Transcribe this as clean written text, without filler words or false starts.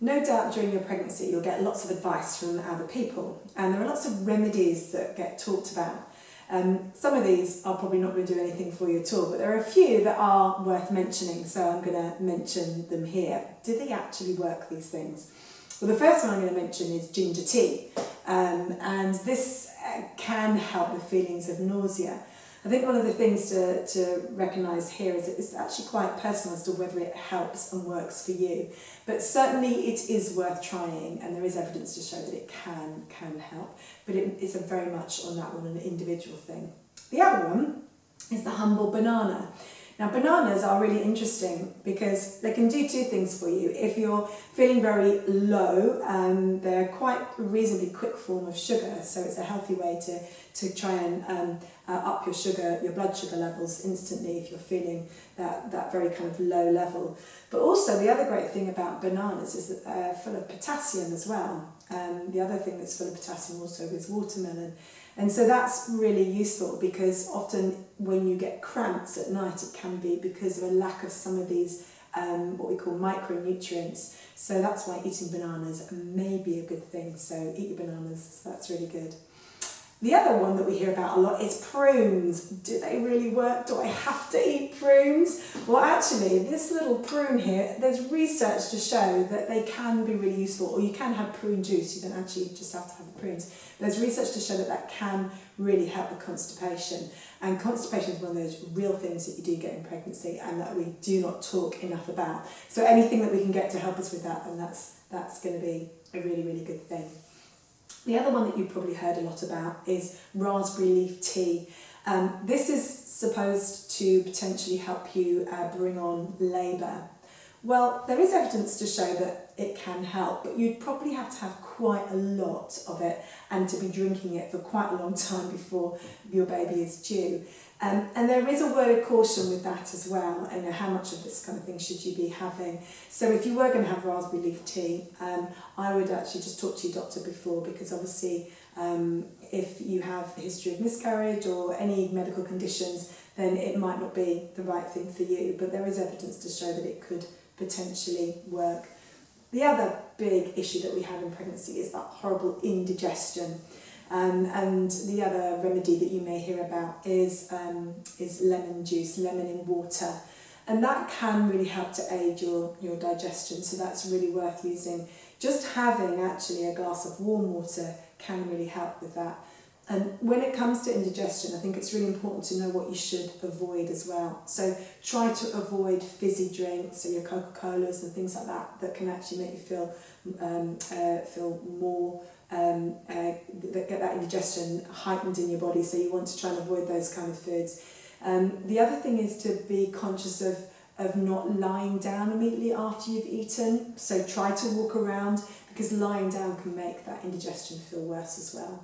No doubt during your pregnancy you'll get lots of advice from other people, and there are lots of remedies that get talked about. Some of these are probably not going to do anything for you at all, but there are a few that are worth mentioning, so I'm going to mention them here. Do they actually work, these things? Well, the first one I'm going to mention is ginger tea, and this can help with feelings of nausea. I think one of the things to recognise here is it's actually quite personal as to whether it helps and works for you. But certainly it is worth trying, and there is evidence to show that it can help. But it's a very much on that one an individual thing. The other one is the humble banana. Now, bananas are really interesting because they can do two things for you. If you're feeling very low, they're quite a reasonably quick form of sugar, so it's a healthy way to try and up your sugar, your blood sugar levels instantly if you're feeling that very kind of low level. But also the other great thing about bananas is that they're full of potassium as well. The other thing that's full of potassium also is watermelon. And so that's really useful because often when you get cramps at night, it can be because of a lack of some of these what we call micronutrients. So that's why eating bananas may be a good thing. So eat your bananas, so that's really good. The other one that we hear about a lot is prunes. Do they really work? Do I have to eat prunes? Well, actually, this little prune here, there's research to show that they can be really useful, or you can have prune juice. You don't actually just have to have the prunes. There's research to show that that can really help with constipation. And constipation is one of those real things that you do get in pregnancy and that we do not talk enough about. So anything that we can get to help us with that, then that's going to be a really, really good thing. The other one that you've probably heard a lot about is raspberry leaf tea. This is supposed to potentially help you bring on labour. Well, there is evidence to show that it can help, but you'd probably have to have quite a lot of it and to be drinking it for quite a long time before your baby is due. And there is a word of caution with that as well, and how much of this kind of thing should you be having. So if you were going to have raspberry leaf tea, I would actually just talk to your doctor before, because obviously if you have a history of miscarriage or any medical conditions, then it might not be the right thing for you, but there is evidence to show that it could potentially work. The other big issue that we have in pregnancy is that horrible indigestion. And the other remedy that you may hear about is lemon juice, lemon in water. And that can really help to aid your digestion, so that's really worth using. Just having actually a glass of warm water can really help with that. And when it comes to indigestion, I think it's really important to know what you should avoid as well. So try to avoid fizzy drinks, so your Coca-Colas and things like that, that can actually make you feel more, that get that indigestion heightened in your body, so you want to try and avoid those kind of foods. The other thing is to be conscious of not lying down immediately after you've eaten, so try to walk around, because lying down can make that indigestion feel worse as well.